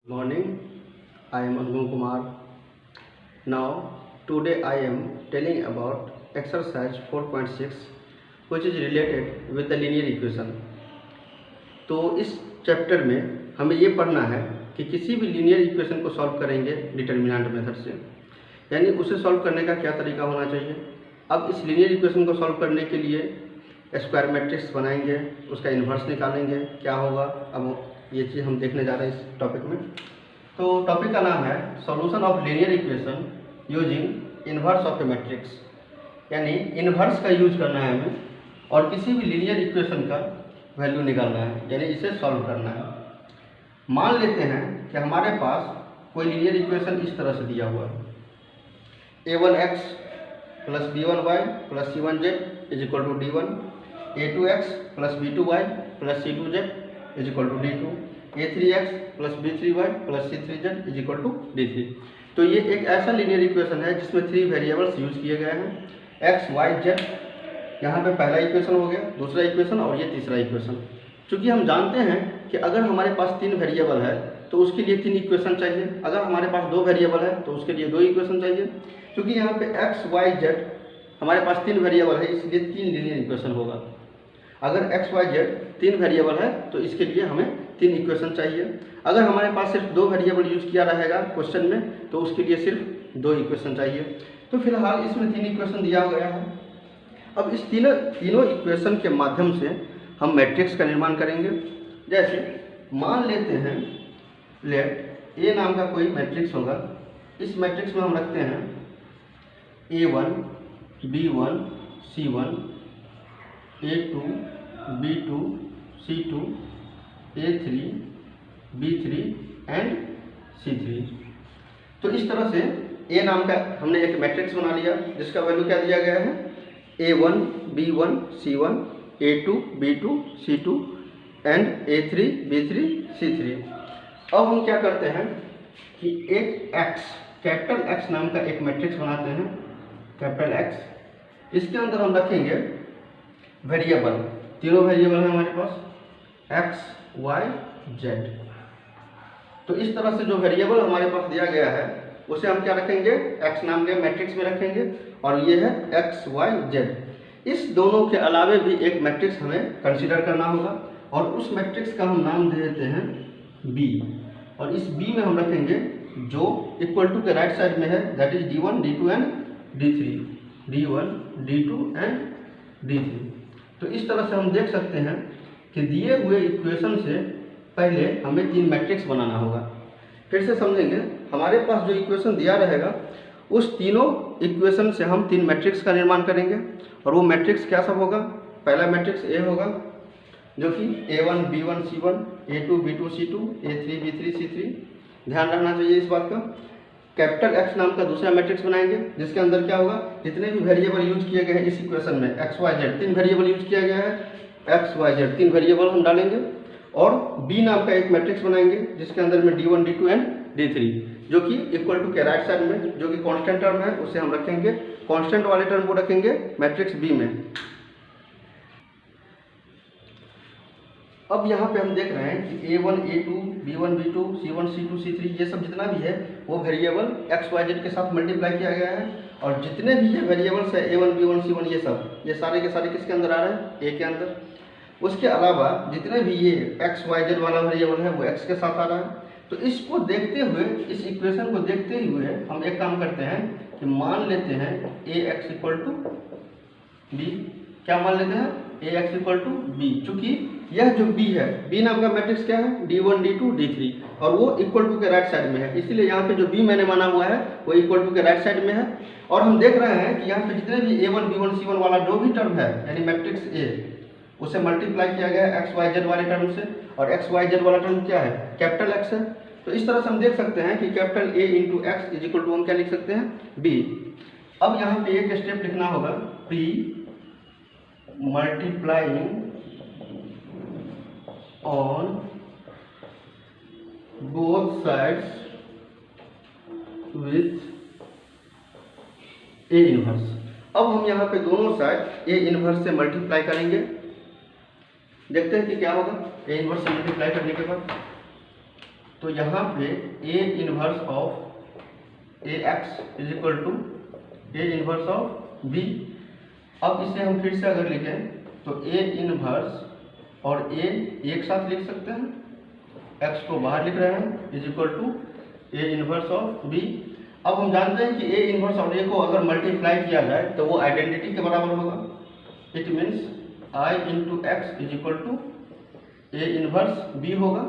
Morning, I am Anupam Kumar. Now, today I am telling about exercise 4.6 which is related with the linear equation. तो इस chapter में हमें ये पढ़ना है कि किसी भी लीनियर इक्वेशन को सॉल्व करेंगे डिटर्मिनेंट मेथड से, यानी उसे सॉल्व करने का क्या तरीका होना चाहिए। अब इस लीनियर इक्वेशन को सॉल्व करने के लिए स्क्वायर मैट्रिक्स बनाएंगे, उसका इन्वर्स निकालेंगे, क्या होगा। अब ये चीज़ हम देखने जा रहे हैं इस टॉपिक में। तो टॉपिक का नाम है solution of linear equation using inverse of A matrix, यानी इन्वर्स का यूज करना है हमें और किसी भी लीनियर इक्वेशन का वैल्यू निकालना है, यानी इसे सॉल्व करना है। मान लेते हैं कि हमारे पास कोई लीनियर इक्वेशन इस तरह से दिया हुआ है, a1x plus b1y plus c1z is equal to d1, a2x plus b2y plus c2z is equal to d2, a3x plus b3y plus c3z is equal to d3। तो ये एक ऐसा लीनियर इक्वेशन है जिसमें 3 वेरिएबल्स यूज किए गए हैं, x, y, z। यहाँ पे पहला इक्वेशन हो गया, दूसरा इक्वेशन और ये तीसरा इक्वेशन। चूँकि हम जानते हैं कि अगर हमारे पास 3 वेरिएबल है तो उसके लिए 3 इक्वेशन चाहिए, अगर हमारे पास 2 वेरिएबल है तो उसके लिए 2 इक्वेशन चाहिए। क्योंकि यहाँ पे x, y, z हमारे पास 3 वेरिएबल है, इसलिए 3 लीनियर इक्वेशन होगा। अगर x, y, z 3 वेरिएबल है तो इसके लिए हमें 3 इक्वेशन चाहिए। अगर हमारे पास सिर्फ 2 वेरिएबल यूज किया रहेगा क्वेश्चन में तो उसके लिए सिर्फ 2 इक्वेशन चाहिए। तो फिलहाल इसमें 3 इक्वेशन दिया गया है। अब इस तीनों इक्वेशन के माध्यम से हम मैट्रिक्स का निर्माण करेंगे। जैसे मान लेते हैं लेट ए नाम का कोई मैट्रिक्स होगा, इस मैट्रिक्स में हम रखते हैं a1, b1, c1, a2, b2, c2, a3, b3 and c3। तो इस तरह से a नाम का हमने एक मैट्रिक्स बना लिया जिसका वैल्यू क्या दिया गया है, a1, b1, c1, a2, b2, c2 and a3, b3, c3। अब हम क्या करते हैं कि एक x, कैपिटल X नाम का एक मैट्रिक्स बनाते हैं, कैपिटल X। इसके अंदर हम रखेंगे वेरिएबल, तीनों वेरिएबल है हमारे पास x, y, z। तो इस तरह से जो वेरिएबल हमारे पास दिया गया है उसे हम क्या रखेंगे, x नाम के मैट्रिक्स में रखेंगे और ये है x, y, z। इस दोनों के अलावे भी एक मैट्रिक्स हमें कंसीडर करना होगा और उस मैट्रिक्स का हम नाम दे देते हैं b, और इस b में हम रखेंगे जो इक्वल टू के राइट साइड में है, that is d1, d2 and d3, d1, d2 and d3। तो इस तरह से हम देख सकते हैं कि दिए हुए इक्वेशन से पहले हमें 3 मैट्रिक्स बनाना होगा। फिर से समझेंगे, हमारे पास जो इक्वेशन दिया रहेगा उस तीनों इक्वेशन से हम 3 मैट्रिक्स का निर्माण करेंगे और वो मैट्रिक्स क्या सब होगा। पहला मैट्रिक्स ए होगा जो कि a1, b1, c1, a2, b2, c2, a3, b3, c3। ध्यान रखना चाहिए इस बात का। कैपिटल X नाम का दूसरा मैट्रिक्स बनाएंगे जिसके अंदर क्या होगा, जितने भी वेरिएबल यूज किए गए हैं इस इक्वेशन में, x, y, z 3 variable use किया गया है, x, y, z 3 वेरिएबल हम डालेंगे। और b नाम का एक मैट्रिक्स बनाएंगे जिसके अंदर में d1, d2 एंड d3 जो कि इक्वल टू के राइट साइड में जो कि कांस्टेंट टर्म है उसे हम रखेंगे, कांस्टेंट वाले टर्म को रखेंगे मैट्रिक्स b में। अब यहाँ पे हम देख रहे हैं कि a1, a2, b1, b2, c1, c2, c3 ये सब जितना भी है वो वेरिएबल x, y, z के साथ मल्टीप्लाई किया गया है और जितने भी ये वेरिएबल्स है a1, b1, c1 ये सारे के सारे किसके अंदर आ रहे हैं, a के अंदर। उसके अलावा जितने भी ये x, y, z वाला वेरिएबल है वो x के साथ आ रहा है। तो इसको देखते हुए, इस इक्वेशन को देखते हुए हम एक काम करते हैं कि मान लेते हैं ax इक्वल टू b। क्या मान लेते हैं, ax इक्वल टू b। चूँकि यह जो b है, b नाम का मैट्रिक्स क्या है, d1, d2, d3 और वो इक्वल टू के राइट साइड में है, इसलिए यहाँ पे जो b मैंने माना हुआ है वो इक्वल टू के राइट साइड में है। और हम देख रहे हैं कि यहाँ पे जितने भी a1, b1, c1 वाला जो भी टर्म है यानी मैट्रिक्स a, उसे मल्टीप्लाई किया गया है x, y, z वाले टर्म से, और x, y, z वाला टर्म क्या है, कैपिटल X है। तो इस तरह से हम देख सकते हैं कि capital A into X is equal to हम क्या लिख सकते हैं, b। अब यहाँ पे एक स्टेप लिखना होगा, p multiplying on both sides with a inverse. अब हम यहाँ पे दोनों साइड a इनवर्स से मल्टीप्लाई करेंगे, देखते हैं कि क्या होगा a इनवर्स से मल्टीप्लाई करने के बाद। तो यहाँ पे A inverse of A X is equal to A inverse of B. अब इसे हम फिर से अगर लिखें तो ए इनवर्स और ए एक साथ लिख सकते हैं, एक्स को बाहर लिख रहे हैं, is equal to A inverse of B. अब हम जानते हैं कि ए इनवर्स और ए को अगर मल्टीप्लाई किया जाए तो वो आइडेंटिटी के बराबर होगा। It means I into X is equal to A inverse B होगा।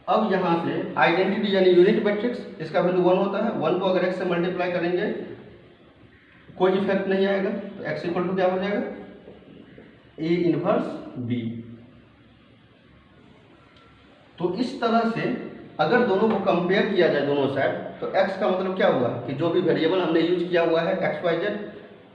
अब यहाँ से आइडेंटिटी यानी यूनिट मैट्रिक्स, इसका वैल्यू 1 होता है। 1 को अगर एक्स से मल्टीप्लाई करेंगे कोई इफेक्ट नहीं आएगा, तो एक्स इक्वल टू क्या हो जाएगा, ए इनवर्स बी। तो इस तरह से अगर दोनों को कंपेयर किया जाए दोनों साइड, तो x का मतलब क्या हुआ कि जो भी वेरिएबल हमने यूज किया हुआ है एक्स वाई जेड,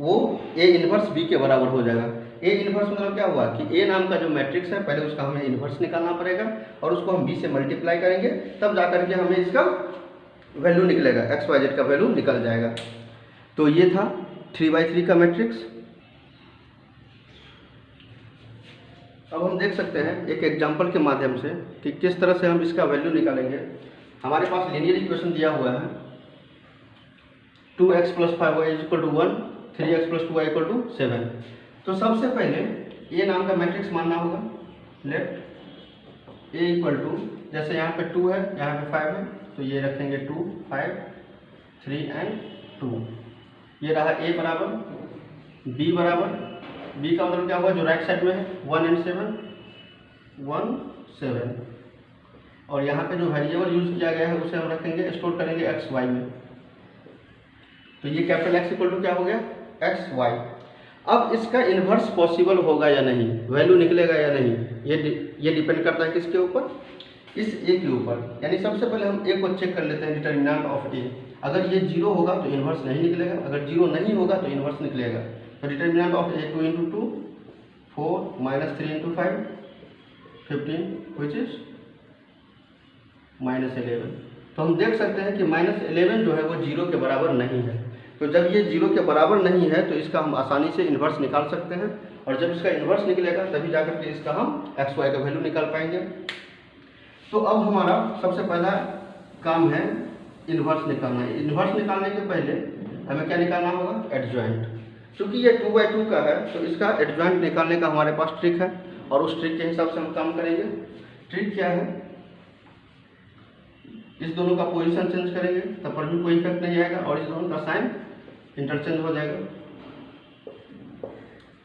वो a इनवर्स b के बराबर हो जाएगा। a इनवर्स मतलब क्या हुआ कि a नाम का जो मैट्रिक्स है पहले उसका हमें इनवर्स निकालना पड़ेगा और उसको हम b से मल्टीप्लाई करेंगे, तब जाकर के हमें इसका वैल्यू निकलेगा, एक्स वाई जेड का वैल्यू निकल जाएगा। तो ये था 3×3 का मैट्रिक्स। अब हम देख सकते हैं एक एग्जांपल के माध्यम से कि किस तरह से हम इसका वैल्यू निकालेंगे। हमारे पास लीनियर इक्वेशन दिया हुआ है 2x + 5y = 1, 3x + 2y = 7। तो सबसे पहले ए नाम का मैट्रिक्स मानना होगा। लेट ए इक्वल टू, जैसे यहाँ पे 2 है, यहाँ पे 5 है, तो ये रखेंगे 2, 5, 3 एंड 2। ये रहा ए बराबर, बी बराबर, बी का मतलब क्या हुआ जो राइट साइड में है 1 एंड 7, 1, 7। और यहाँ पे जो वेरिएबल यूज किया गया है उसे हम रखेंगे, स्टोर करेंगे एक्स वाई में। तो ये कैपिटल एक्स इक्वल टू क्या हो गया, एक्स वाई। अब इसका इन्वर्स पॉसिबल होगा या नहीं, वैल्यू निकलेगा या नहीं, ये डिपेंड करता है किसके ऊपर, इस ए के ऊपर। यानी सबसे पहले हम ए को चेक कर लेते हैं, डिटर्मिनेंट ऑफ ए। अगर ये 0 होगा तो इन्वर्स नहीं निकलेगा, अगर 0 नहीं होगा तो इन्वर्स निकलेगा। तो determinant of A 2 × 2 4 -3 × 5 15 which is -11। तो हम देख सकते हैं कि -11 जो है वो 0 के बराबर नहीं है। तो जब ये 0 के बराबर नहीं है तो इसका हम आसानी से इन्वर्स निकाल सकते हैं, और जब इसका इन्वर्स निकलेगा तभी जाकर के इसका हम एक्स वाई का वैल्यू निकाल पाएंगे। तो अब हमारा सबसे पहला काम है इन्वर्स निकालना। इन्वर्स निकालने के पहले हमें क्या निकालना होगा, एडजॉइंट। क्योंकि ये 2/2 का है तो इसका एडजॉइंट निकालने का हमारे पास ट्रिक है, और उस ट्रिक के हिसाब से हम काम करेंगे। ट्रिक क्या है, इस दोनों का पोजीशन चेंज करेंगे तब पर भी कोई इफेक्ट नहीं आएगा, और इस दोनों का साइन इंटरचेंज हो जाएगा।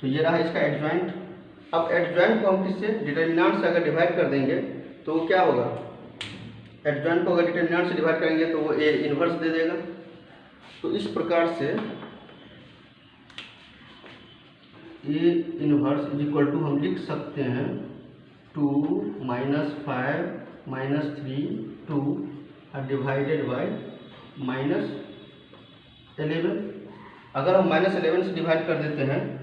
तो ये रहा इसका एडजॉइंट। अब एडजॉइंट को हम किससे, डिटर्मिनेंट से अगर डिवाइड कर देंगे तो वो क्या होगा, एडजॉइंट को अगर डिटर्मिनेंट से डिवाइड करेंगे तो वो ए इनवर्स दे देगा। तो इस प्रकार से A inverse is equal to हम लिख सकते हैं 2 - 5 - 3 2 डिवाइडेड बाय -11। अगर हम -11 से डिवाइड कर देते हैं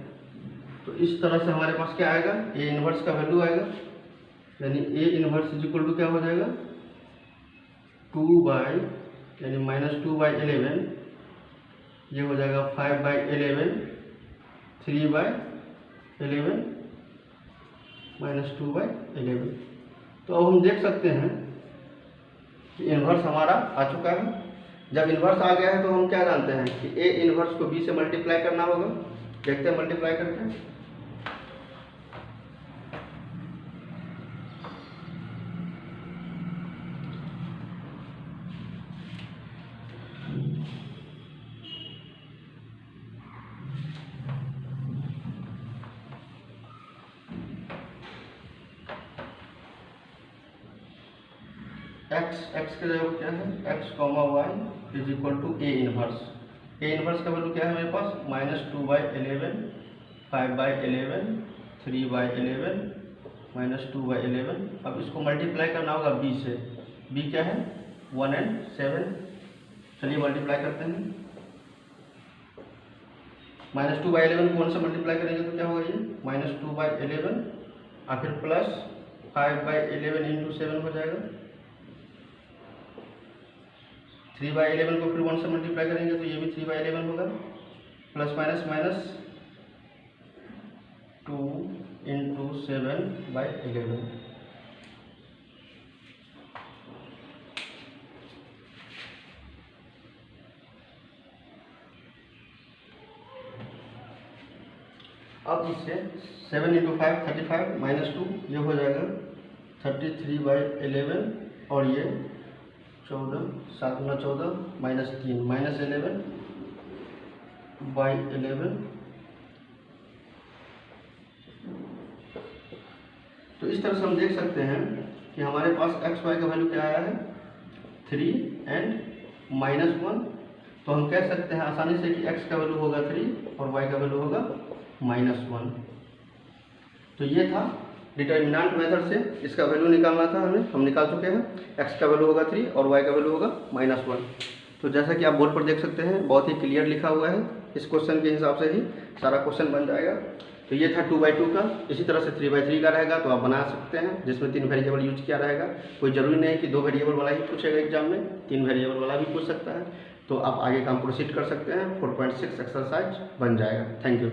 तो इस तरह से हमारे पास क्या आएगा, ए इनवर्स का वैल्यू आएगा। यानी A inverse is equal to क्या हो जाएगा, 2 यानी -2/11, ये हो जाएगा 5/11, 3/11 -2/11। तो अब हम देख सकते हैं कि इन्वर्स हमारा आ चुका है। जब इन्वर्स आ गया है तो हम क्या जानते हैं कि ए इन्वर्स को बी से मल्टीप्लाई करना होगा। देखते हैं मल्टीप्लाई करके। एक्स के जगह क्या है, x, y is equal to A inverse. A inverse का वैल्यू क्या है मेरे पास, -2/11, 5/11, 3/11, -2/11। अब इसको मल्टीप्लाई करना होगा b से। b क्या है, 1 एंड 7। चलिए मल्टीप्लाई करते हैं। -2/11 को 1 से मल्टीप्लाई करेंगे तो क्या होगा, ये -2/11 और फिर प्लस 5/11 × 7 हो जाएगा। 3/11 को फिर 1 से मल्टीप्लाई करेंगे तो ये भी 3/11 होगा, प्लस माइनस 2 × 7/11। अब इससे 7 × 5 35 -2 ये हो जाएगा 33/11 और ये 14 7 × 14 -3 -11/11। तो इस तरह से हम देख सकते हैं कि हमारे पास एक्स वाई का वैल्यू क्या आया है 3 एंड -1। तो हम कह सकते हैं आसानी से कि x का वैल्यू होगा 3 और y का वैल्यू होगा -1। तो ये था डिटर्मिनेंट मेथड से इसका वैल्यू निकालना था हमें, हम निकाल चुके हैं। x का वैल्यू होगा 3 और y का वैल्यू होगा -1। तो जैसा कि आप बोर्ड पर देख सकते हैं बहुत ही क्लियर लिखा हुआ है, इस क्वेश्चन के हिसाब से ही सारा क्वेश्चन बन जाएगा। तो ये था 2/2 का। इसी तरह से 3/3 का रहेगा तो आप बना सकते हैं, जिसमें 3 वेरिएबल यूज किया रहेगा। कोई ज़रूरी नहीं कि 2 वेरिएबल वाला ही पूछेगा एग्जाम में, 3 वेरिएबल वाला भी पूछ सकता है। तो आप आगे काम प्रोसीड कर सकते हैं। 4.6 एक्सरसाइज बन जाएगा। Thank you.